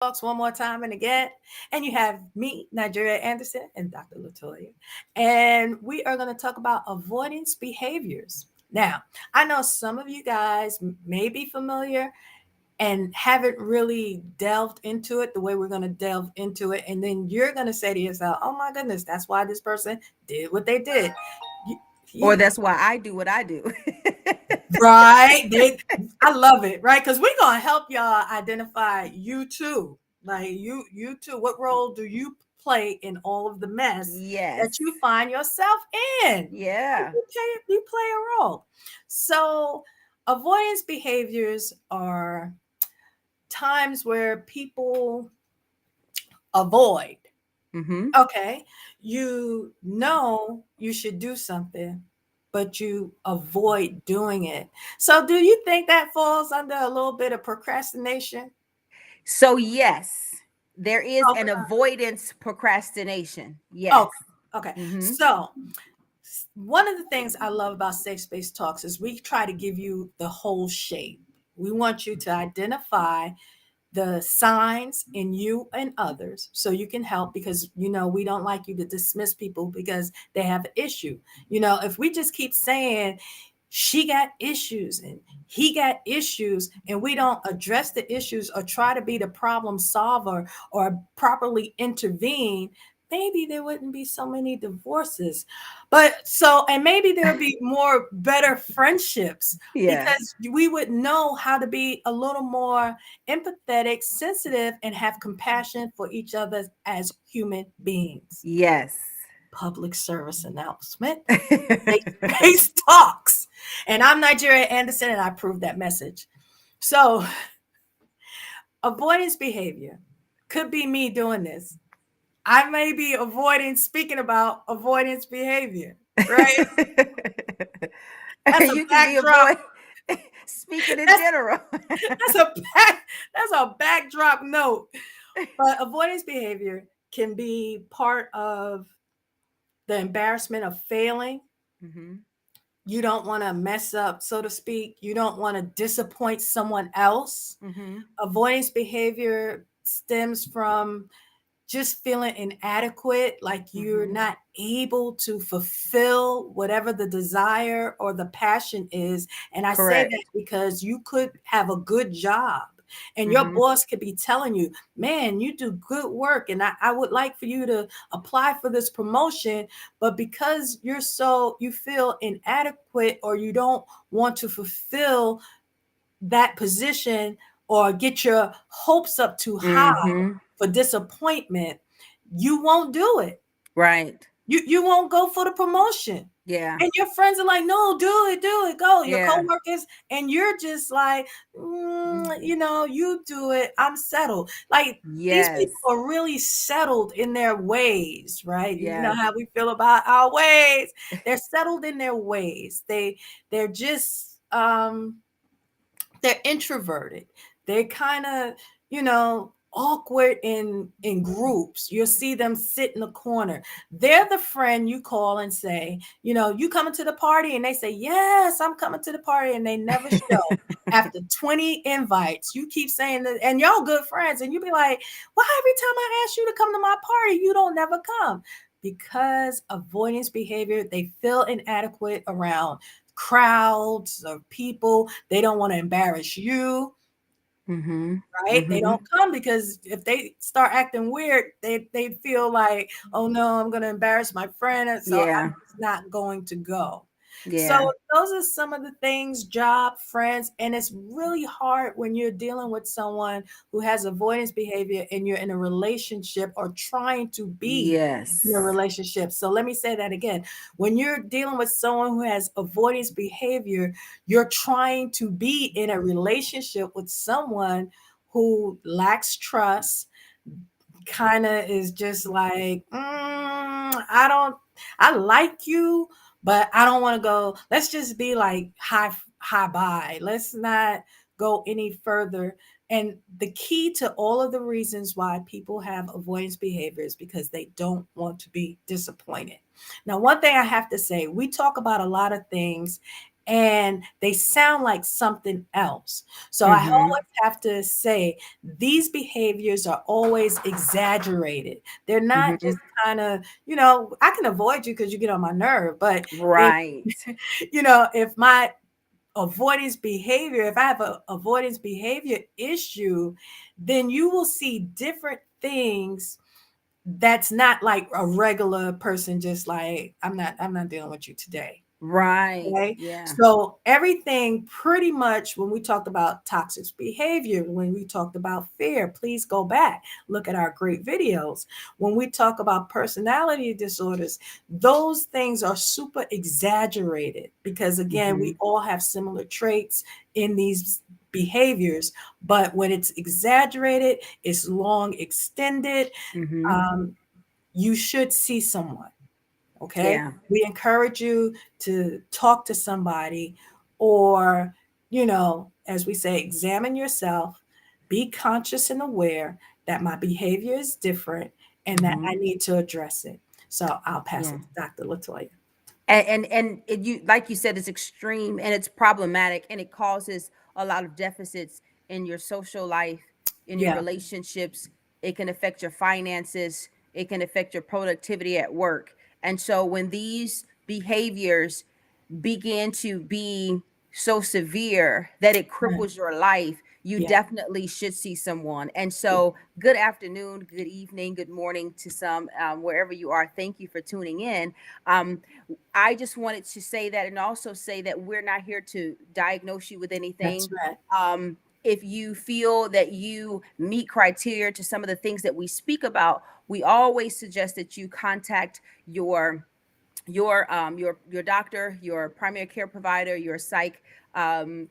Talks one more time and again. And you have me, Nigeria Anderson, and Dr. Latoya. And we are going to talk about avoidance behaviors. Now, I know some of you guys may be familiar and haven't really delved into it the way we're going to delve into it. And then you're going to say to yourself, oh my goodness, that's why this person did what they did. You, Or you that's why I do what I do. right? I love it, right? Because we're gonna help y'all identify you too. Like you too. What role do you play in all of the mess that Yes. you find yourself in? Like, Yeah. you play a role. So avoidance behaviors are times where people avoid. Mm-hmm. Okay, you know you should do something, but you avoid doing it. So, do you think that falls under a little bit of procrastination? So yes, there is an Okay. avoidance procrastination. Yes. Okay. Okay. Mm-hmm. So, one of the things I love about Safe Space Talks is we try to give you the whole shape. We want you to identify the signs in you and others so you can help because we don't like you to dismiss people because they have an issue. If we just keep saying she got issues and he got issues and we don't address the issues or try to be the problem solver or properly intervene, maybe there wouldn't be so many divorces. And maybe there would be more better friendships Yeah. because we would know how to be a little more empathetic, sensitive, and have compassion for each other as human beings. Yes. Public service announcement. Safe Space Talks. And I'm Nigeria Anderson, and I approve that message. So, avoidance behavior could be me doing this. I may be avoiding speaking about avoidance behavior, right? That's a You can be backdrop. avoid speaking in That's general. that's a that's a backdrop note. But avoidance behavior can be part of the embarrassment of failing. Mm-hmm. You don't want to mess up, so to speak. You don't want to disappoint someone else. Mm-hmm. Avoidance behavior stems from just feeling inadequate, like you're Mm-hmm. not able to fulfill whatever the desire or the passion is. And I say that Correct. because you could have a good job and your Mm-hmm. boss could be telling you, man, you do good work. And I would like for you to apply for this promotion. But because you feel inadequate or you don't want to fulfill that position or get your hopes up too high Mm-hmm. for disappointment, you won't do it. Right. You won't go for the promotion. Yeah. And your friends are like, no, do it, go. Your Yeah. coworkers, and you're just like, you do it. I'm settled. Like these Yes. people are really settled in their ways, right? You know Yes. how we feel about our ways. They're settled in their ways. They're just they're introverted. They're kind of, awkward in groups. You'll see them sit in the corner. They're the friend you call and say, you coming to the party? And they say, yes, I'm coming to the party. And they never show. After 20 invites, you keep saying that, and y'all good friends. And you be like, why every time I ask you to come to my party, you don't never come? Because avoidance behavior, they feel inadequate around crowds of people. They don't want to embarrass you, Mm-hmm. right? They Mm-hmm. don't come because if they start acting weird, they feel like, oh no, I'm going to embarrass my friend, and so I'm Yeah. just not going to go. So Yeah. those are some of the things: job, friends, and it's really hard when you're dealing with someone who has avoidance behavior and you're in a relationship or trying to be in a Yes. relationship. So let me say that again. When you're dealing with someone who has avoidance behavior, you're trying to be in a relationship with someone who lacks trust, kind of is just like, I like you, but I don't want to go. Let's just be like high bye. Let's not go any further. And the key to all of the reasons why people have avoidance behavior is because they don't want to be disappointed. Now, one thing I have to say, we talk about a lot of things, and they sound like something else. So I Mhm. always have to say these behaviors are always exaggerated. They're not just Mhm. kind of, I can avoid you because you get on my nerve, but if, Right. if my avoidance behavior, if I have a avoidance behavior issue, then you will see different things that's not like a regular person, just like I'm not dealing with you today. Right. Okay. Yeah. So everything pretty much when we talked about toxic behavior, when we talked about fear, please go back, look at our great videos. When we talk about personality disorders, those things are super exaggerated because again, we Mhm. all have similar traits in these behaviors, but when it's exaggerated, it's long extended, Mhm. um, you should see someone. Okay. Yeah. We encourage you to talk to somebody or, as we say, examine yourself, be conscious and aware that my behavior is different and that I Mhm. need to address it. So I'll pass Yeah. it to Dr. Latoya. You, like you said, it's extreme and it's problematic, and it causes a lot of deficits in your social life, in your Yeah, relationships. It can affect your finances, it can affect your productivity at work. And so when these behaviors begin to be so severe that it right. cripples your life, you Yeah, definitely should see someone. And yeah, so, good afternoon, good evening, good morning to some, wherever you are. Thank you for tuning in. Um, I just wanted to say that, and also say that we're not here to diagnose you with that's anything. right. If you feel that you meet criteria to some of the things that we speak about, we always suggest that you contact your doctor, your primary care provider, your psych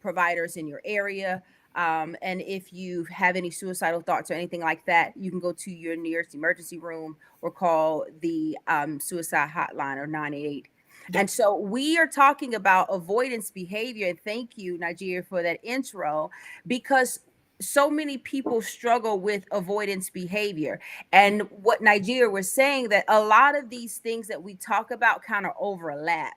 providers in your area. And if you have any suicidal thoughts or anything like that, you can go to your nearest emergency room or call the suicide hotline or 988. Yeah, And so we are talking about avoidance behavior. And thank you, Nigeria, for that intro, because so many people struggle with avoidance behavior. And what Nigeria was saying, that a lot of these things that we talk about kind of overlap,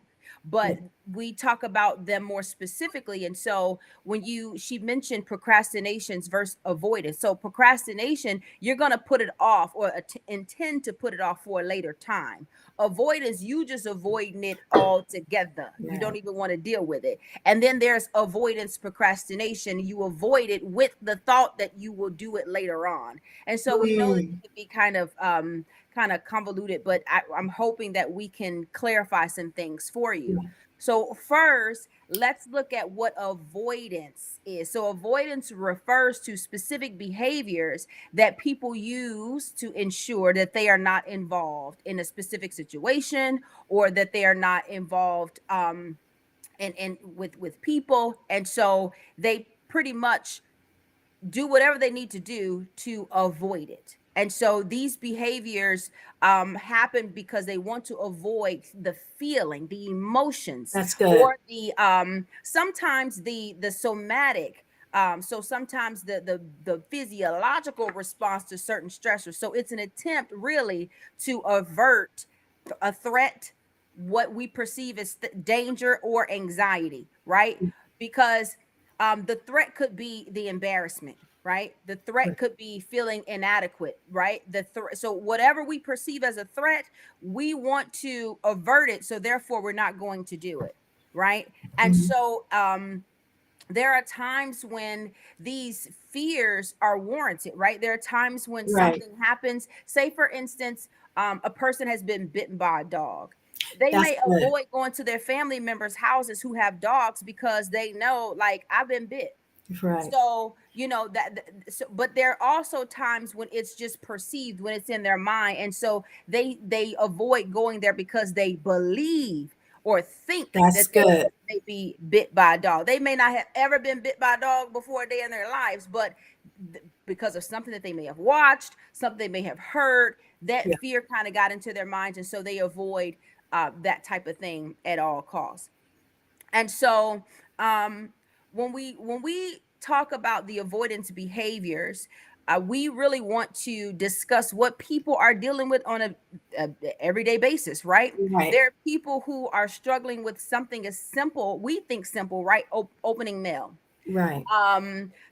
yeah, but we talk about them more specifically. And so when she mentioned procrastinations versus avoidance. So procrastination, you're going to put it off or intend to put it off for a later time. Avoidance, you just avoiding it altogether. You yeah. don't even want to deal with it. And then there's avoidance procrastination. You avoid it with the thought that you will do it later on. And so we know that Mm, it can be kind of convoluted, but I'm hoping that we can clarify some things for you. yeah, So first, let's look at what avoidance is. So avoidance refers to specific behaviors that people use to ensure that they are not involved in a specific situation, or that they are not involved and with people. And so they pretty much do whatever they need to do to avoid it. And so these behaviors happen because they want to avoid the feeling, the emotions, that's good. or the sometimes the somatic. So sometimes the physiological response to certain stressors. So it's an attempt really to avert a threat, what we perceive as danger or anxiety, right? Because the threat could be the embarrassment, right? The threat Right. could be feeling inadequate, right? So whatever we perceive as a threat, we want to avert it, so therefore we're not going to do it, right? And Mhm. so there are times when these fears are warranted, right? There are times when Right. something happens. Say, for instance, a person has been bitten by a dog. They That's may good. avoid going to their family members' houses who have dogs because they know, like, I've been bit. Right. So, so, but there are also times when it's just perceived, when it's in their mind. And so they avoid going there because they believe or think That's that they good. may be bit by a dog. They may not have ever been bit by a dog before a day in their lives, but because of something that they may have watched, something they may have heard, that Yeah, fear kind of got into their minds. And so they avoid that type of thing at all costs. And so um when we talk about the avoidance behaviors, we really want to discuss what people are dealing with on a everyday basis, right? Right. There are people who are struggling with something as simple, we think simple, right? Opening mail. Right.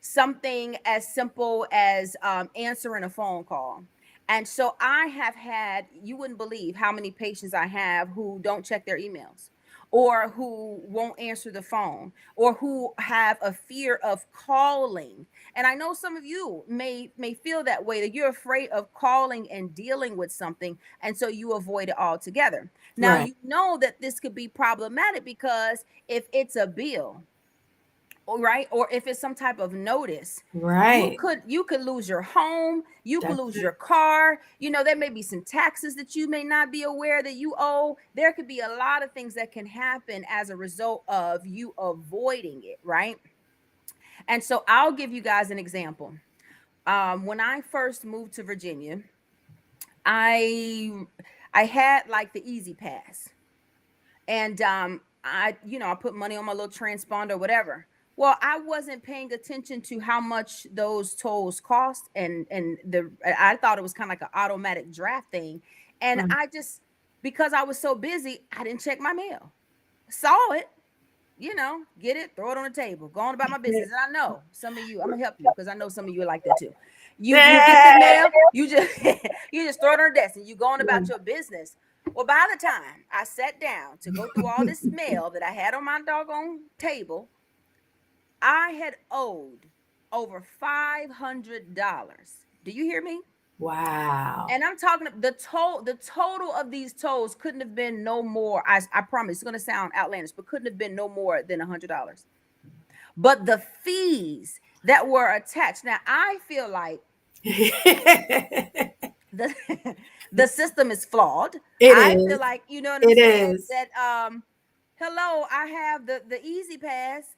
Something as simple as answering a phone call. And so I have had, you wouldn't believe how many patients I have who don't check their emails, or who won't answer the phone, or who have a fear of calling. And I know some of you may feel that way, that you're afraid of calling and dealing with something, and so you avoid it altogether. Now Right. you know that this could be problematic, because if it's a bill, right, or if it's some type of notice, Right. you could lose your home, you could That's lose it. your car, there may be some taxes that you may not be aware that you owe. There could be a lot of things that can happen as a result of you avoiding it, right? And so I'll give you guys an example. When I first moved to Virginia, i I had like the easy pass, and I put money on my little transponder, whatever. Well, I wasn't paying attention to how much those tolls cost, and the I thought it was kind of like an automatic draft thing. And Right. I just, because I was so busy, I didn't check my mail. Saw it, get it, throw it on the table, go on about my business. And I know some of you, I'm gonna help you because I know some of you are like that too. You get the Yeah. mail, you just you just throw it on the desk and you go on about your business. Well, by the time I sat down to go through all this mail that I had on my doggone table, I had owed over $500. Do you hear me? Wow. And I'm talking the total of these tolls couldn't have been no more. I promise it's gonna sound outlandish, but couldn't have been no more than $100. But the fees that were attached. Now I feel like It the the system is flawed. I feel is. like, you know what I'm It saying, is. that hello, I have the easy pass.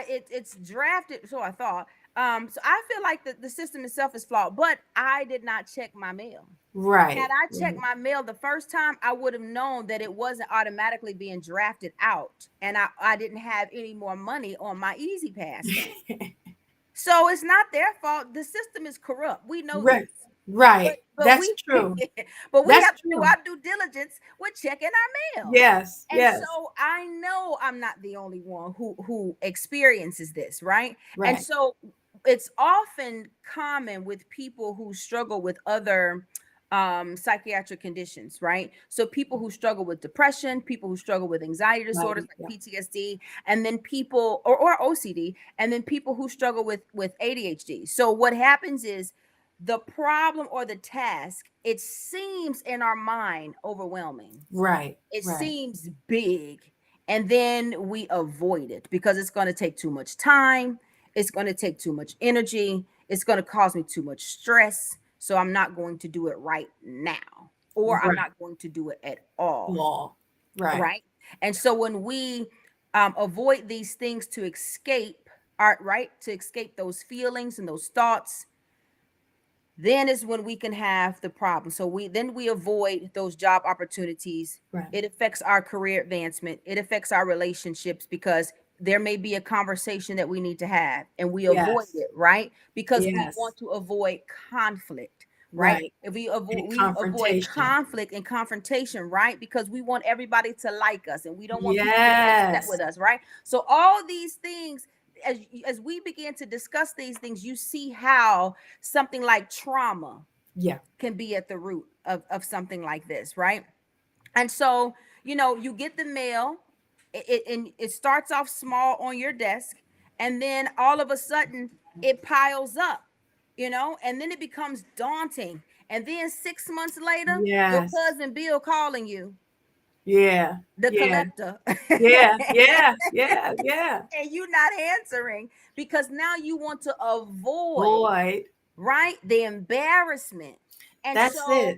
It's drafted, so I thought. So I feel like the system itself is flawed, but I did not check my mail. Had Right. I checked my mail the first time, I would have known that it wasn't automatically being drafted out, and I didn't have any more money on my easy pass thing. So it's not their fault. The system is corrupt. We know Right. this. But Right. but That's we true. but we That's have to do true. our due diligence with checking our mail. Yes. And Yes. so I know I'm not the only one who experiences this, right? And Right. so it's often common with people who struggle with other psychiatric conditions, right? So people who struggle with depression, people who struggle with anxiety disorders Right. like Yeah. PTSD, and then people, or OCD, and then people who struggle with ADHD. So what happens is, the problem or the task, it seems in our mind overwhelming, Right. it Right. seems big, and then we avoid it because it's going to take too much time, it's going to take too much energy, it's going to cause me too much stress, so I'm not going to do it right now, or I'm Right. not going to do it at all, Law. Right. right? And so when we avoid these things to escape our, right, to escape those feelings and those thoughts, then is when we can have the problem. So we avoid those job opportunities. Right. It affects our career advancement. It affects our relationships, because there may be a conversation that we need to have and we avoid Yes. it, right? Because we Yes. want to avoid conflict, right? Right. If And we avoid confrontation. conflict and confrontation, right? Because we want everybody to like us and we don't want people to be upset Yes. with us, right? So all these things, as we begin to discuss these things, you see how something like trauma Yeah. can be at the root of something like this, right? And so, you get the mail, and it starts off small on your desk, and then all of a sudden it piles up, and then it becomes daunting. And then 6 months later, your Yes. cousin Bill calling you, Yeah. the Yeah. collector. Yeah. Yeah. Yeah. Yeah. And you not answering, because now you want to avoid, Boy, right, the embarrassment. And that's so it.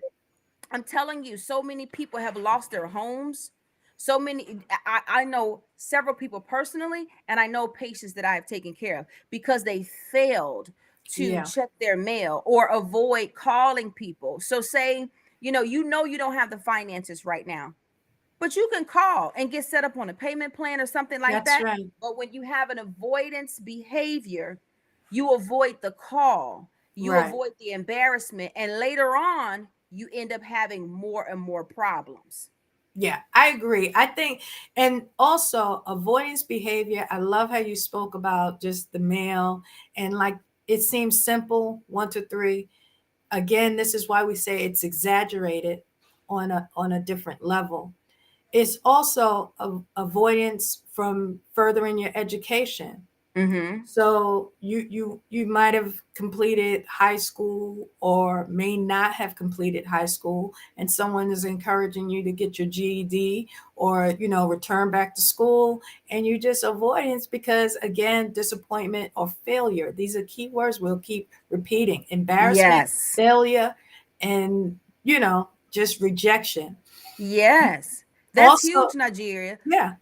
I'm telling you, so many people have lost their homes. So many, I know several people personally, and I know patients that I have taken care of because they failed to Yeah. check their mail or avoid calling people. So say, you don't have the finances right now, but you can call and get set up on a payment plan or something like That's that. right. But when you have an avoidance behavior, you avoid the call. you Right. avoid the embarrassment, and later on, you end up having more and more problems. Yeah, I agree. I think, and also avoidance behavior. I love how you spoke about just the male, and like it seems simple, one, two, three. Again, this is why we say it's exaggerated on a different level. It's also avoidance from furthering your education. Mm-hmm. So you might have completed high school or may not have completed high school, and someone is encouraging you to get your GED or return back to school, and you just avoidance because again disappointment or failure. These are key words we'll keep repeating: embarrassment, Yes. failure, and just rejection. Yes. That's Also, huge, Nigeria. yeah.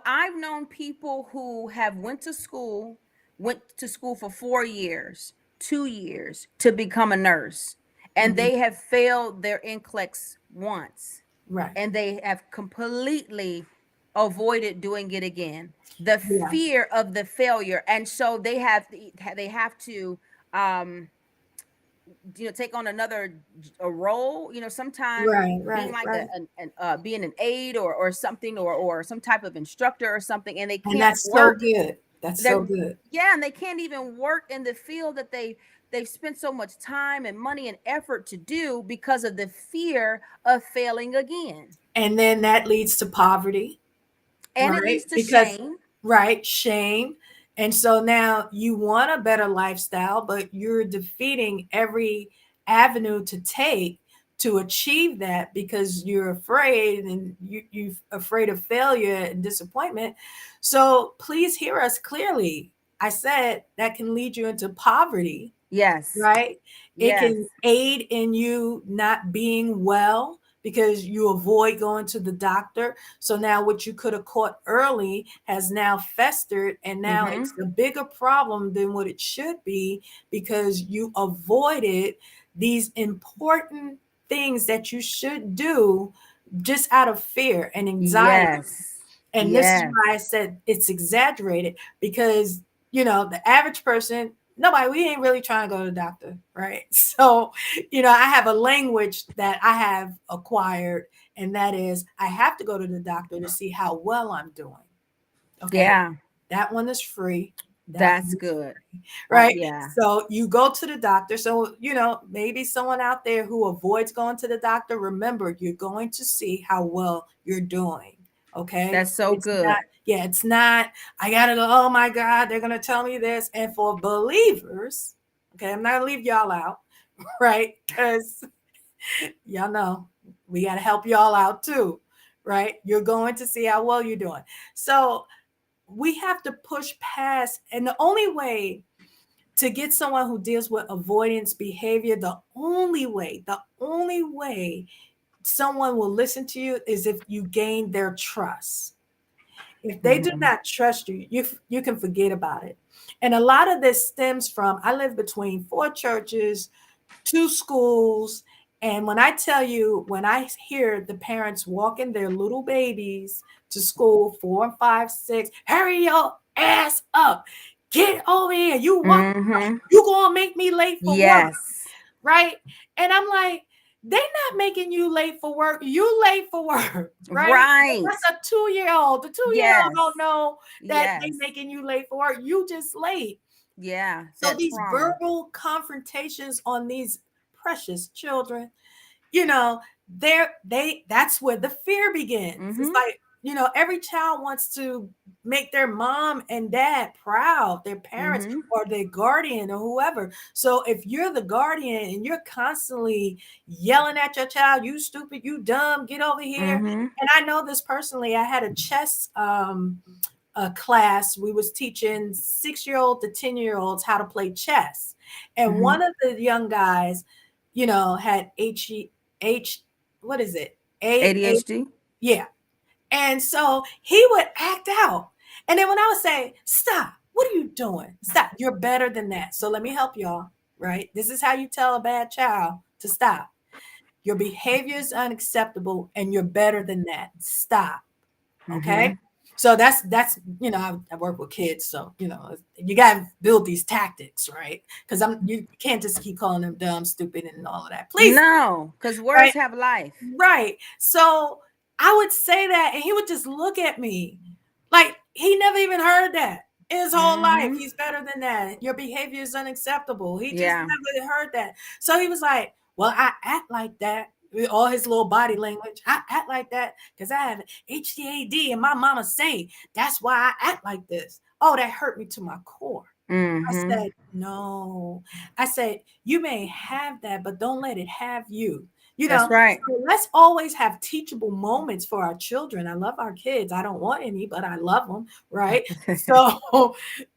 I've known people who have went to school for 4 years, 2 years to become a nurse, and Mhm. they have failed their NCLEX once, Right. and they have completely avoided doing it again. The Yeah. fear of the failure, and so they have to um take on another a role, sometime Right. being Right. like Right. being an aide or something, or some type of instructor or something, and they And can't that's so work. good. That's so They're good. Yeah, and they can't even work in the field that they've spent so much time and money and effort to do because of the fear of failing again. And then that leads to poverty, And it right? leads to Because, shame. right, shame. And so now you want a better lifestyle, but you're defeating every avenue to take to achieve that because you're afraid and you're afraid of failure and disappointment. So please hear us clearly. I said that can lead you into poverty, Yes. right? It Yes. can aid in you not being well because you avoid going to the doctor. So now what you could have caught early has now festered, and now Mm-hmm. it's a bigger problem than what it should be because you avoided these important things that you should do just out of fear and anxiety. Yes. And this is Yes. why I said it's exaggerated because, the average person, nobody, we ain't really trying to go to the doctor, right? So, I have a language that I have acquired, and that is I have to go to the doctor to see how well I'm doing. Okay. Yeah. That one is free. That That's one is good. free, right? Yeah. So you go to the doctor. So, maybe someone out there who avoids going to the doctor, remember, you're going to see how well you're doing. Okay. That's so It's not, good. yeah, it's not, I got to go, oh my God, they're going to tell me this. And for believers, okay, I'm not going to leave y'all out, right? Because y'all know we got to help y'all out too, right? You're going to see how well you're doing. So, we have to push past, and the only way to get someone who deals with avoidance behavior, the only way someone will listen to you is if you gain their trust. If they do Mm-hmm. not trust you, you can forget about it. And a lot of this stems from, I live between four churches, two schools. And when I tell you, when I hear the parents walking their little babies to school, 4 and 5, 6, hurry your ass up. Get over here. You walk, Mm-hmm. you gonna make me late for work, Yes. right? And I'm like, they not making you late for work. You late for work, right? Right. That's a 2 year old. The 2 year old don't Yes. know that they Yes. making you late for work. You just late. Yeah. So That these trauma. verbal confrontations on these precious children, you know, that's where the fear begins. It's Mm-hmm. like, every child wants to make their mom and dad proud, their parents Mm-hmm. or their guardian or whoever. So if you're the guardian and you're constantly yelling at your child, you stupid, you dumb, get over here. Mm-hmm. And I know this personally. I had a chess a class. We was teaching 6-year-old to 10-year-olds how to play chess, and Mm-hmm. one of the young guys, had h what is it, a ADHD. yeah. And so he would act out, and then when I would say stop, what are you doing, stop, you're better than that. So let me help y'all, right? This is how you tell a bad child to stop. Your behavior is unacceptable and you're better than that, stop. Mm-hmm. Okay. So that's I work with kids, so you gotta build these tactics, right? Because you can't just keep calling them dumb, stupid, and all of that. Please, No, because words right? have life. Right. So I would say that, and he would just look at me like he never even heard that in his whole life. Mm-hmm. He's better than that. Your behavior is unacceptable. He just Yeah. never heard that. So he was like, well, I act like that. With all his little body language, I act like that because I have HDAD, and my mama say that's why I act like this. Oh, that hurt me to my core. I Mm-hmm. said, no. I said, you may have that, but don't let it have you. That's right. So let's always have teachable moments for our children. I love our kids. I don't want any, but I love them, right? So,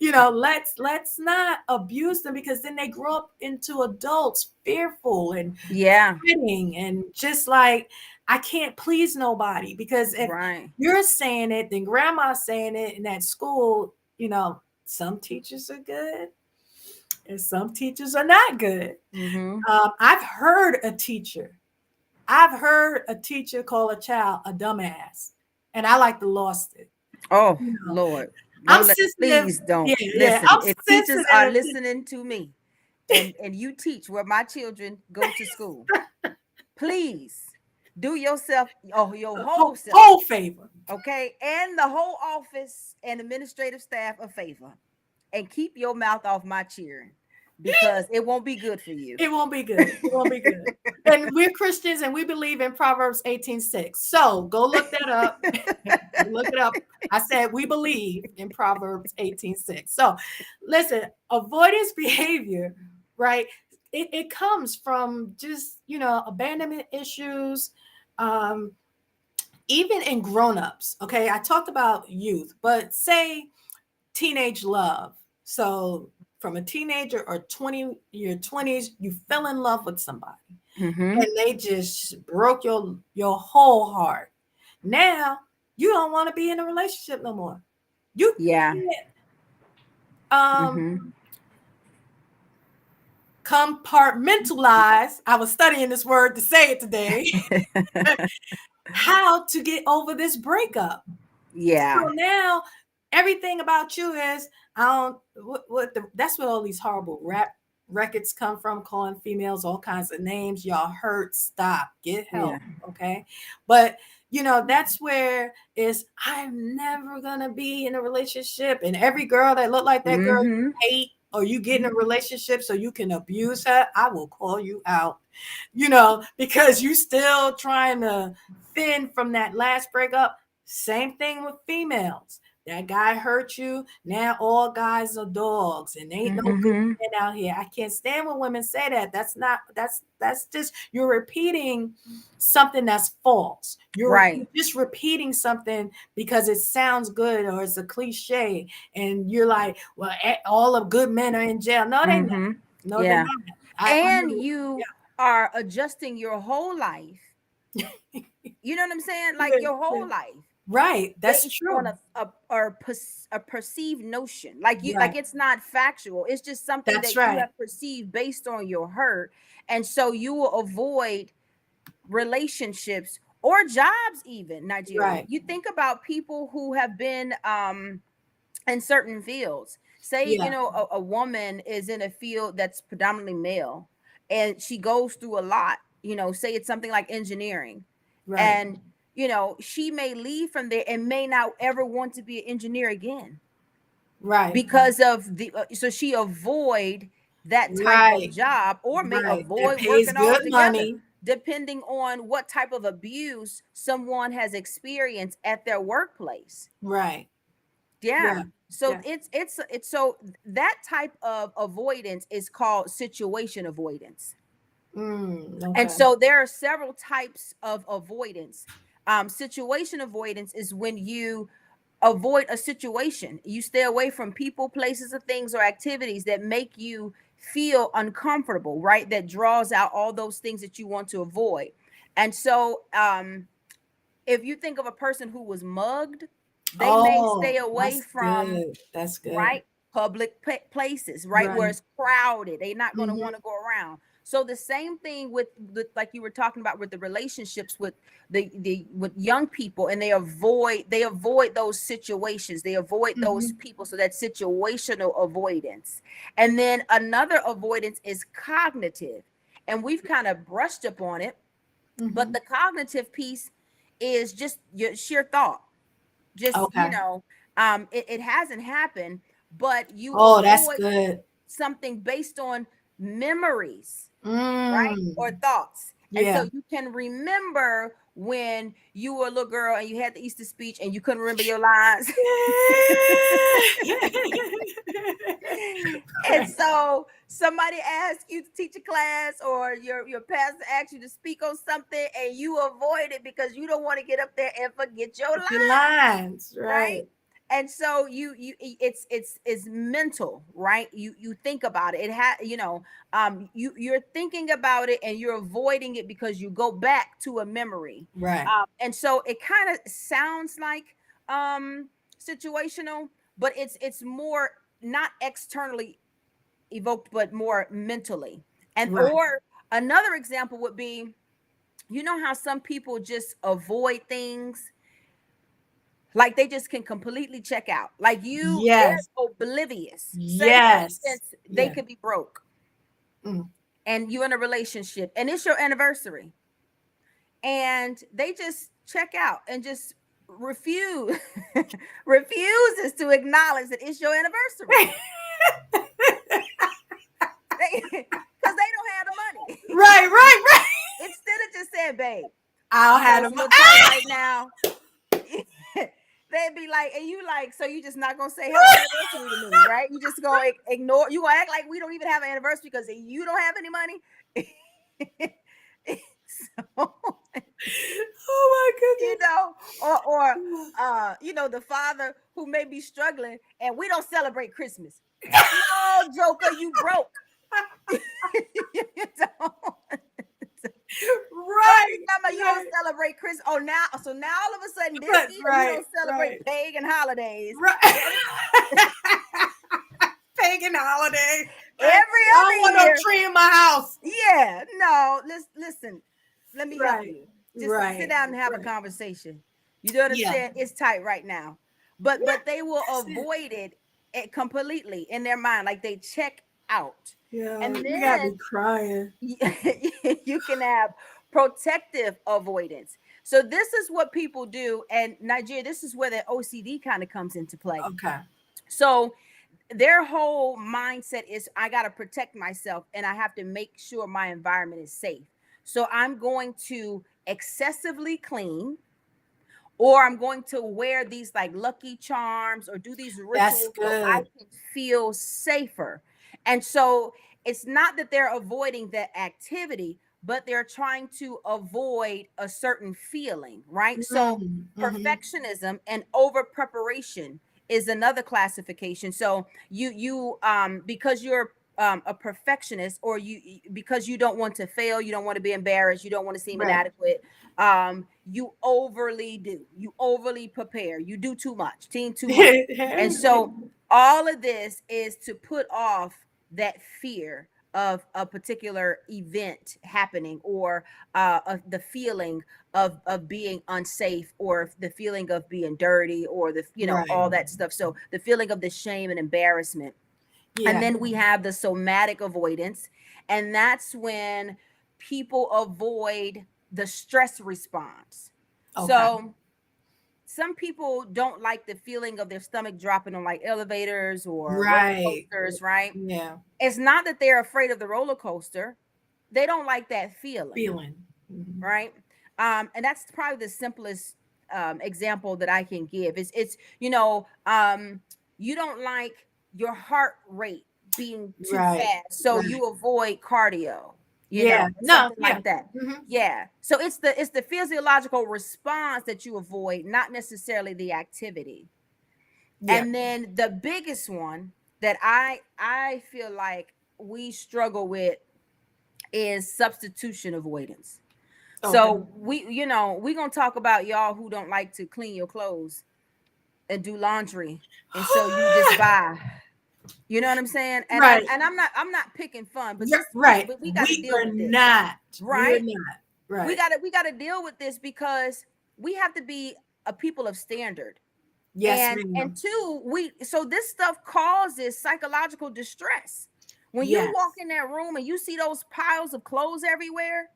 let's not abuse them, because then they grow up into adults fearful and Yeah. quitting and just like, I can't please nobody, because if Right. you're saying it, then grandma's saying it in that school, some teachers are good and some teachers are not good. Mm-hmm. I've heard a teacher call a child a dumbass, and I like to lost it. Oh You know, Lord. I'm Don't let sensitive. please don't Yeah, yeah, listen. I'm If teachers are sensitive. listening to me and you teach where my children go to school, please do yourself, oh, your whole self, Whole favor. okay, and the whole office and administrative staff a favor, and keep your mouth off my cheering, because it won't be good for you. It won't be good. It won't be good. And we're Christians and we believe in Proverbs 18:6. So go look that up. Look it up. I said we believe in Proverbs 18:6. So listen, avoidance behavior, right? It comes from just, abandonment issues, um, even in grown-ups. Okay. I talked about youth, but say teenage love. So from a teenager or your 20s, you fell in love with somebody Mm-hmm. and they just broke your whole heart. Now you don't want to be in a relationship no more. You Yeah. can't um Mm-hmm. compartmentalize. I was studying this word to say it today. How to get over this breakup. Yeah. So now everything about you is, I don't that's what all these horrible rap records come from, calling females all kinds of names. Y'all hurt, stop, get Yeah. help. Okay. But that's where is, I'm never gonna be in a relationship. And every girl that look like that girl Mm-hmm. you hate, or you get in a relationship so you can abuse her, I will call you out. Because you still trying to thin from that last breakup. Same thing with females. That guy hurt you. Now all guys are dogs and ain't no good Mm-hmm. men out here. I can't stand when women say that. That's just, you're repeating something that's false. You're Right. just repeating something because it sounds good or it's a cliche, and you're like, well, all of good men are in jail. No, they not. Mm-hmm. No, they're Yeah. not. I And know. you are adjusting your whole life. You know what I'm saying? Like Yeah, your yeah. whole life Right. That's based on true. a perceived notion. Like Right. it's not factual. It's just something That's that you right. have perceived based on your hurt. And so you will avoid relationships or jobs, even Nigeria. Right. You think about people who have been in certain fields. Say, Yeah. a woman is in a field that's predominantly male and she goes through a lot, say it's something like engineering. Right. And, she may leave from there and may not ever want to be an engineer again Right. because of so she avoid that type of Right. job, or may Right. That avoid pays working good altogether, money. depending on what type of abuse someone has experienced at their workplace. Right. Yeah. Yeah. So Yeah. it's so that type of avoidance is called situation avoidance. And Okay. so there are several types of avoidance. Situation avoidance is when you avoid a situation. You stay away from people, places, or things or activities that make you feel uncomfortable, right? That draws out all those things that you want to avoid. And so if you think of a person who was mugged, they may stay Oh, away that's from, good. That's good. right, public places, right, where Right. it's crowded. They're not going to Hmm. want to go around. So the same thing with like you were talking about with the relationships with the with young people, and they avoid those situations, they avoid those Mm-hmm. people. So that's situational avoidance. And then another avoidance is cognitive, and we've kind of brushed up on it. But Mm-hmm. the cognitive piece is just your sheer thought. Just, Okay. it hasn't happened, but you Oh, that's avoid good. something based on memories, right? Or Mm. thoughts. And so Yeah. you can remember when you were a little girl and you had the Easter speech and you couldn't remember your lines. And Right. so somebody asks you to teach a class, or your pastor asks you to speak on something, and you avoid it because you don't want to get up there and forget your Your line, lines, right? right. And so it's mental, right? You think about it. You're thinking about it and you're avoiding it because you go back to a memory. Right. And so it kind of sounds like situational, but it's more not externally evoked, but more mentally. And Right. or another example would be, how some people just avoid things, like they just can completely check out. Like they're Yes. oblivious. Say for Yes. instance, they Yeah. could be broke Mm. and you're in a relationship and it's your anniversary, and they just check out and just refuse refuses to acknowledge that it's your anniversary. Because they don't have the money. Right, right, right. Instead of just saying, babe, I'll have it's a them. little tight right now. They'd be like, and you like, so you just not gonna say happy anniversary to me, right? You just gonna ignore, you gonna act like we don't even have an anniversary because you don't have any money. So, Oh you know, or the father who may be struggling, and we don't celebrate Christmas. No, Joker, you broke. You don't. First my remember, you don't God. celebrate Christmas. Oh, now all of a sudden this Right. year you Right. don't celebrate Right. pagan holidays. Right. Every Pagan holiday. Right. every I don't other want no year. tree in my house. Yeah, no, listen. Let me help Right. you. Just sit Right. down and have a Right. conversation. You know what I'm Yeah. saying? It's tight right now. But they will That's it. avoid it completely in their mind. Like they check out. Yeah. And You got then me crying. you can have protective avoidance. So this is what people do. And Nigeria, this is where the OCD kind of comes into play. Okay. So their whole mindset is, I got to protect myself and I have to make sure my environment is safe. So I'm going to excessively clean, or I'm going to wear these like lucky charms or do these That's rituals so I good. can feel safer. And so it's not that they're avoiding that activity, but they're trying to avoid a certain feeling, right? So Mm-hmm. perfectionism and over preparation is another classification. So you because you're a perfectionist, or because you don't want to fail, you don't want to be embarrassed, you don't want to seem Right. inadequate, you overly prepare, you do too much, team too much. And so all of this is to put off that fear of a particular event happening, or of the feeling of being unsafe, or the feeling of being dirty, or Right. all that stuff. So the feeling of the shame and embarrassment. And Yeah. then we have the somatic avoidance, and that's when people avoid the stress response. Okay. So some people don't like the feeling of their stomach dropping on like elevators or roller Right. coasters, right? Yeah. It's not that they're afraid of the roller coaster, they don't like that feeling, Feeling. Hmm. right? And that's probably the simplest example that I can give. You don't like your heart rate being too Right. fast, so Right. you avoid cardio, Yeah. No. something Yeah. like that. Hmm. Yeah. So it's the physiological response that you avoid, not necessarily the activity. Yeah. And then the biggest one that I feel like we struggle with is substitution avoidance. Okay. So we're gonna talk about y'all who don't like to clean your clothes and do laundry, and so you just buy. You know what I'm saying? And Right. I'm not picking fun, but You're this right. but we got to We deal are with this, not. We are right? not. We Right. got to deal with this because we have to be a people of standard. Yes, And ma'am. two, we so this stuff causes psychological distress. When you walk Yes. in that room and you see those piles of clothes everywhere,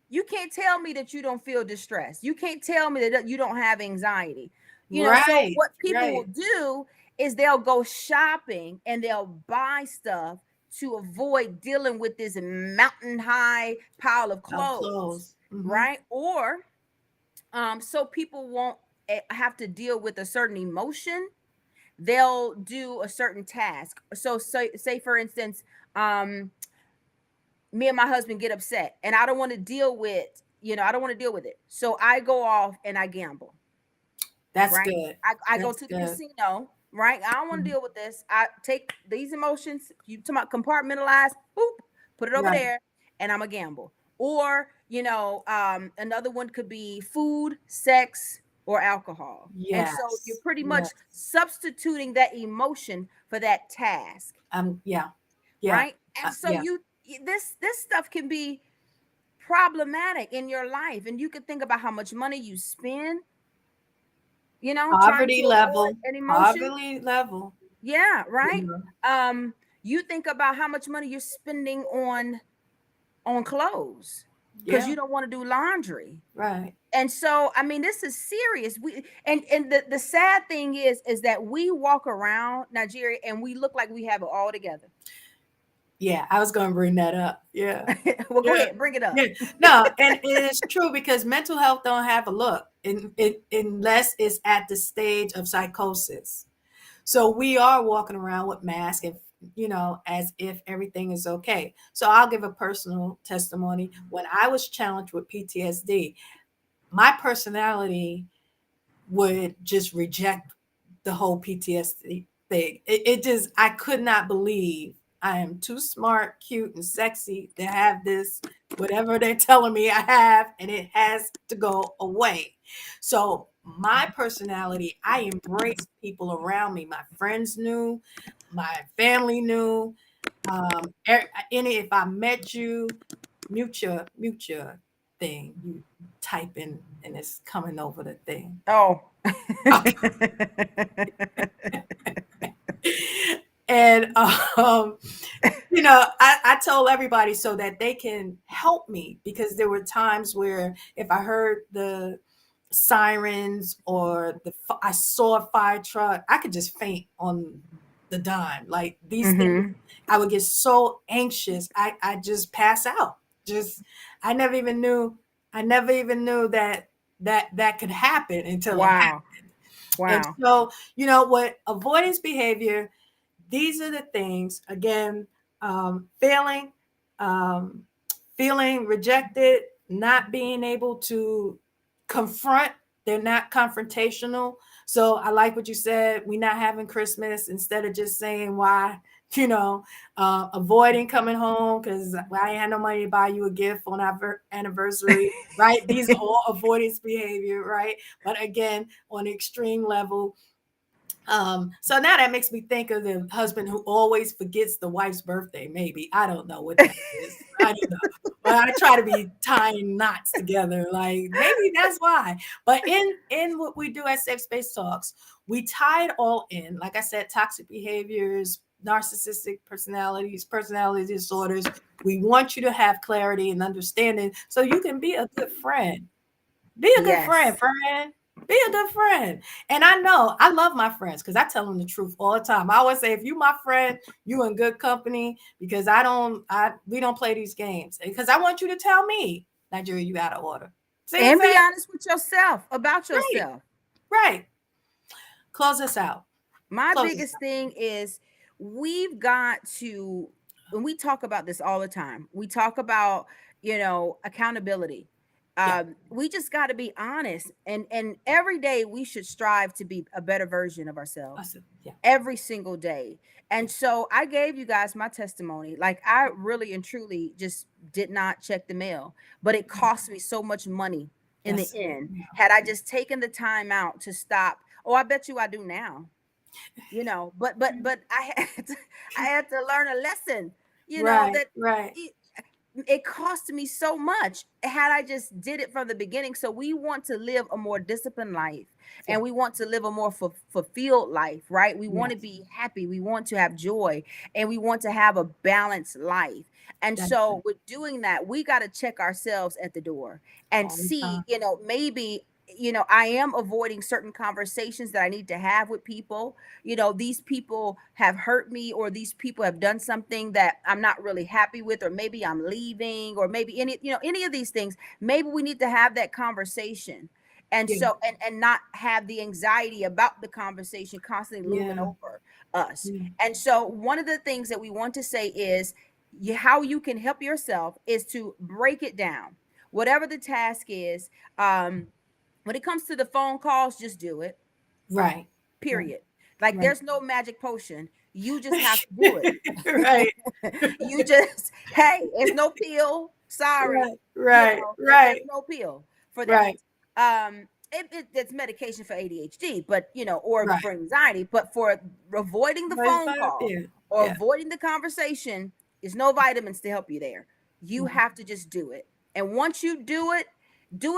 you can't tell me that you don't feel distressed. You can't tell me that you don't have anxiety. So Right. what people will Right. do is they'll go shopping and they'll buy stuff to avoid dealing with this mountain high pile of Of clothes, clothes. Hmm. right? Or so people won't have to deal with a certain emotion, they'll do a certain task. So say for instance, um me and my husband get upset and I don't want to deal with, I don't want to deal with it. So I go off and I gamble, That's right? good. I go That's to the good. casino, right? I don't want to Mhm. deal with this. I take these emotions, you talk about compartmentalize, boop, put it over Right. there, and I'm a gamble. Or, another one could be food, sex, or alcohol. And so you're Yes. pretty much Yes. substituting that emotion for that task, Yeah. Yeah. right? And so Yeah. this stuff can be problematic in your life, and you could think about how much money you spend, trying to Poverty avoid level. an emotion. Poverty level. Yeah, You right. know. You think about how much money you're spending on clothes because Yeah. you don't want to do laundry. Right. And so, I mean, this is serious. And the sad thing is that we walk around Nigeria and we look like we have it all together. Yeah. I was going to bring that up. Yeah. Well, go Yeah. ahead, bring it up. Yeah. No, and it's true because mental health don't have a look unless it's at the stage of psychosis. So we are walking around with masks and as if everything is okay. So I'll give a personal testimony. When I was challenged with PTSD, my personality would just reject the whole PTSD thing. It just, I could not believe I am too smart, cute, and sexy to have this, whatever they're telling me I have, and it has to go away. So, my personality, I embraced people around me. My friends knew, my family knew. Any, if I met you, mute your thing. You type in and it's coming over the thing. Oh. Okay. And I told everybody so that they can help me because there were times where if I heard the sirens or I saw a fire truck, I could just faint on the dime. Like these things, Mm-hmm. I would get so anxious, I just pass out. Just I never even knew, that that could happen until it Wow. happened. And Wow. so, what avoidance behavior, these are the things, again, failing, um, feeling rejected, not being able to confront, they're not confrontational. So I like what you said, we not having Christmas instead of just saying why, you know, avoiding coming home because I ain't had no money to buy you a gift on our anniversary, right? These are all avoidance behavior, right? But again, on the extreme level, so now that makes me think of the husband who always forgets the wife's birthday. Maybe I don't know what that is. I don't know, but I try to be tying knots together. Like maybe that's why. But in what we do at Safe Space Talks, we tie it all in. Like I said, toxic behaviors, narcissistic personalities, personality disorders. We want you to have clarity and understanding so you can be a good friend. Be a good friend, Yes. friend. Be a good friend. And I know I love my friends because I tell them the truth all the time. I always say, if you my friend, you in good company because we don't play these games. Because I want you to tell me, Nigeria, you out of order. See what I'm And be saying? honest with yourself about Right. yourself. Right. Close us out. My Close us biggest thing is we've got to, and we talk about this all the time. We talk about, accountability. out. We just got to be honest, and every day we should strive to be a better version of ourselves. Yeah. Every single day. Yeah. And so I gave you guys my testimony. Like I really and truly just did not check the mail, but it cost me so much money in the Yes. end. Yeah. Had I just taken the time out to stop, oh, I bet you I do now. but I had to, I had to learn a lesson, Right, that right. it, it cost me so much had I just did it from the beginning. So we want to live a more disciplined life, Yeah, and we want to live a more fulfilled life, right? We want to yes, be happy, we want to have joy, and we want to have a balanced life. And that's it so with doing that, we got to check ourselves at the door and all the see, time. maybe, I am avoiding certain conversations that I need to have with people. These people have hurt me, or these people have done something that I'm not really happy with, or maybe I'm leaving, or maybe any of these things. Maybe we need to have that conversation. And Yeah, so, and not have the anxiety about the conversation constantly looming yeah, over us. yeah. And so one of the things that we want to say is, how you can help yourself is to break it down. Whatever the task is, when it comes to the phone calls, just do it. Right, right, Period. Like, right. there's no magic potion. You just have to do Right, it. You just, hey, it's no pill. Sorry. right, right, There's right, no pill for that. right, It's medication for ADHD, but or right. for anxiety, but for avoiding the But it's phone fine. call Yeah, or yeah. avoiding the conversation, is no vitamins to help you there. You Mhm. have to just do it. And once you do it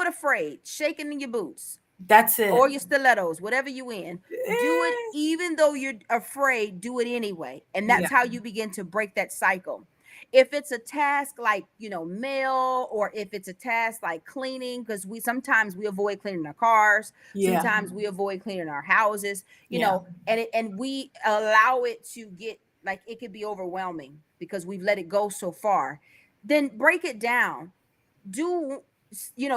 afraid, shaking in your boots That's it. or your stilettos, whatever you in. Do it Eh, even though you're afraid, do it anyway. And yeah, that's how you begin to break that cycle. If it's a task like, mail, or if it's a task like cleaning, because we avoid cleaning our cars, yeah, sometimes we avoid cleaning our houses, yeah. and we allow it to get, like, it could be overwhelming because we've let it go so far. Then break it down. Do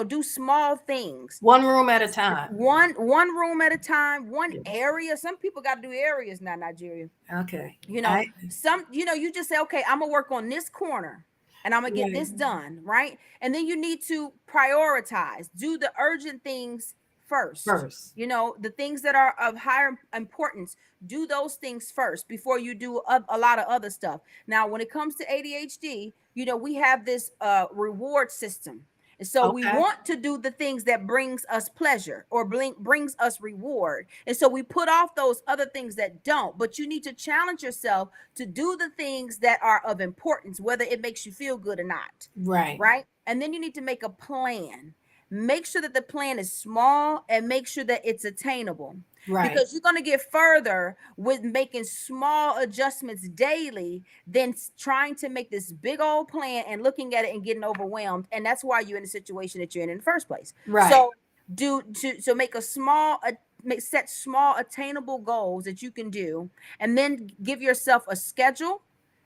do small things, One room at a time. one room at a time, one Yeah. area. Some people got to do areas now, Nigeria. Okay. You know I some you just say, okay, I'm gonna work on this corner, and I'm gonna get right this done, right? And then you need to prioritize, do the urgent things first. first. The things that are of higher importance, do those things first before you do a lot of other stuff. Now, when it comes to ADHD, we have this reward system. And so we Okay. want to do the things that brings us pleasure, or brings us reward. And so we put off those other things that don't. But you need to challenge yourself to do the things that are of importance, whether it makes you feel good or not. Right. Right? And then you need to make a plan. Make sure that the plan is small, and make sure that it's attainable, Right. because you're going to get further with making small adjustments daily than trying to make this big old plan and looking at it and getting overwhelmed. And that's why you're in the situation that you're in the first place. Right. So make a set small attainable goals that you can do, and then give yourself a schedule.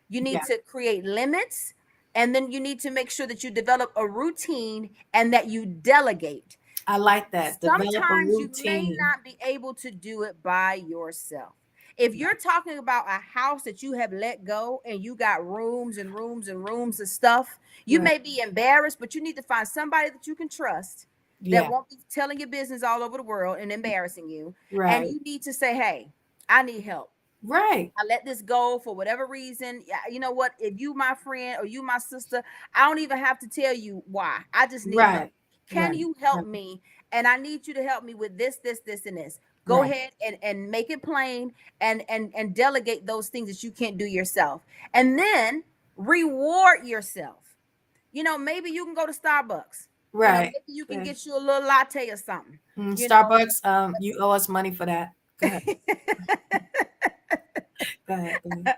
You need Yeah. to create limits, and then you need to make sure that you develop a routine and that you delegate. I like that. Develop a Sometimes you may routine. not be able to do it by yourself. If you're Right. talking about a house that you have let go, and you got rooms and rooms and rooms of stuff, you Right. may be embarrassed, but you need to find somebody that you can trust, that Yeah. won't be telling your business all over the world and embarrassing you. And Right. you need to say, hey, I need help. Right. I let this go for whatever reason. Yeah, you know what? If you my friend or you my sister, I don't even have to tell you why. I just need help. Right. Can Right. you help Right. me? And I need you to help me with this, and this. Go Right. ahead and make it plain, and delegate those things that you can't do yourself. And then reward yourself. Maybe you can go to Starbucks. Right. Maybe you can Right. get you a little latte or something. You know. Starbucks, you owe us money for that. Go ahead. Go ahead. Go ahead.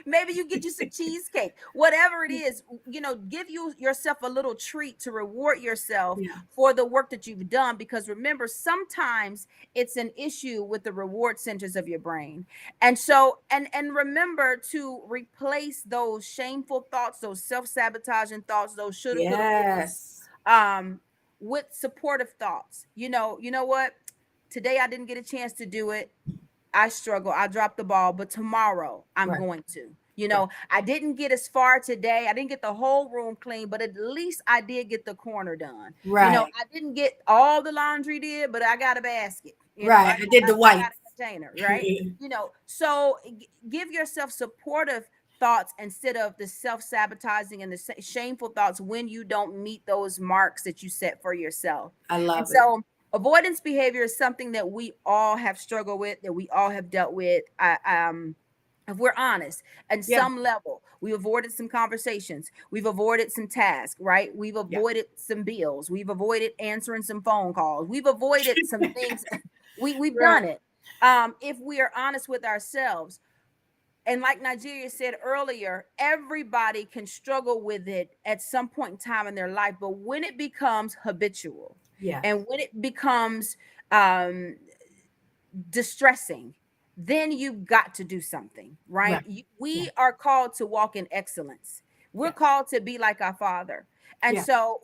Maybe you get you some cheesecake, whatever it is. Give yourself a little treat to reward yourself Yeah. for the work that you've done, because remember, sometimes it's an issue with the reward centers of your brain. And so, and remember to replace those shameful thoughts, those self-sabotaging thoughts, those shoulda, coulda, wouldas, Yes. um with supportive thoughts. You know what, today I didn't get a chance to do it. I struggle. I dropped the ball, but tomorrow I'm Right. going to. Right. I didn't get as far today. I didn't get the whole room clean, but at least I did get the corner done. Right. I didn't get all the laundry did, but I got a basket. Right. I did the I got white. a container, right? So give yourself supportive thoughts instead of the self-sabotaging and the shameful thoughts when you don't meet those marks that you set for yourself. I And love so it. Avoidance behavior is something that we all have struggled with, that we all have dealt with. If we're honest, at Yeah. some level, we've avoided some conversations, we've avoided some tasks, right? We've Yeah. avoided some bills, we've avoided answering some phone calls, we've avoided some things. We've Right. done it. If we are honest with ourselves, and like Nigeria said earlier, everybody can struggle with it at some point in time in their life. But when it becomes habitual Yes. and when it becomes um, distressing, then you've got to do something, right? Right. Yeah. We are called to walk in excellence. We're Yes. called to be like our Father. And Yeah. so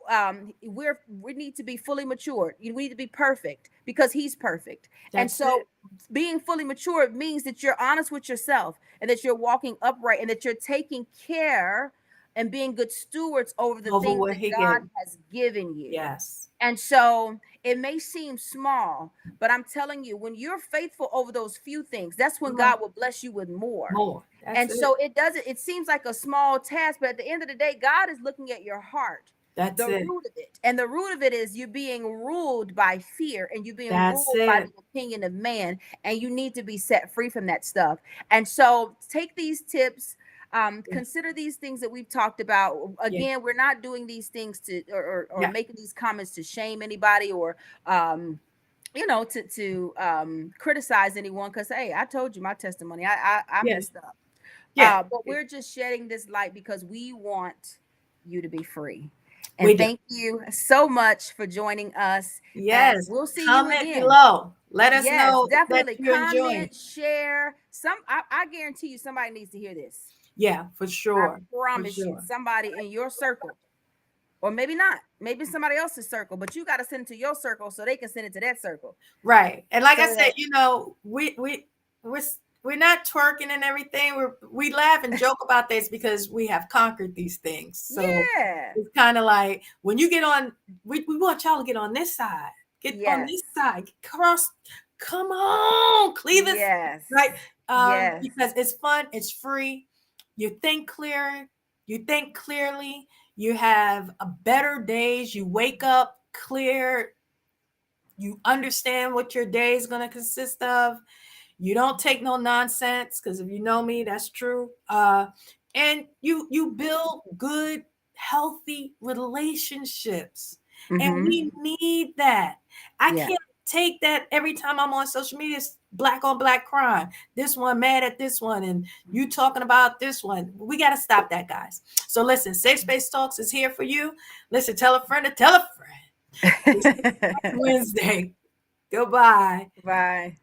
we need to be fully matured. We need to be perfect because He's perfect. And That's so it. being fully mature means that you're honest with yourself and that you're walking upright and that you're taking care and being good stewards over the Over things what that he God gave. has given you. Yes. And so it may seem small, but I'm telling you, when you're faithful over those few things, that's when Come on. God will bless you with more. More. That's And it. so it seems like a small task, but at the end of the day, God is looking at your heart, That's the it. root of it. And the root of it is you being ruled by fear and you being That's ruled by it. the opinion of man. And you need to be set free from that stuff. And so take these tips. Yeah. Consider these things that we've talked about. Yeah. Again, we're not doing these things to or Yeah. making these comments to shame anybody or um, to criticize anyone because hey, I told you my testimony. I Yeah. messed up. Yeah. But we're just shedding this light because we want you to be free. And We do. thank you so much for joining us. And Yes. we'll see you Comment again. below. Let us Yes, know that definitely you're enjoying. comment, share. I guarantee you somebody needs to hear this. Yeah, for I sure. For promise you, sure. somebody in your circle, or maybe not, maybe somebody else's circle, but you got to send it to your circle so they can send it to that circle. Right. And like I So said, we're we're not twerking and everything. We laugh and joke about this because we have conquered these things. So yeah, it's kind of like when you get on, we want y'all to get on this side. Get on yes, this side. Cross. Come on, Clevis. yes, Right. yes. Because it's fun, it's free. You think clear, you think clearly, you have a better days, you wake up clear, you understand what your day is going to consist of. You don't take no nonsense because if you know me, that's true. And you build good, healthy relationships, and Mm-hmm. we need that. I Yeah. can't take that every time I'm on social media. It's black on black crime. This one mad at this one, and you talking about this one. We got to stop that, guys. So listen, Safe Space Talks is here for you. Listen, tell a friend to tell a friend. It's Wednesday. Goodbye. Bye.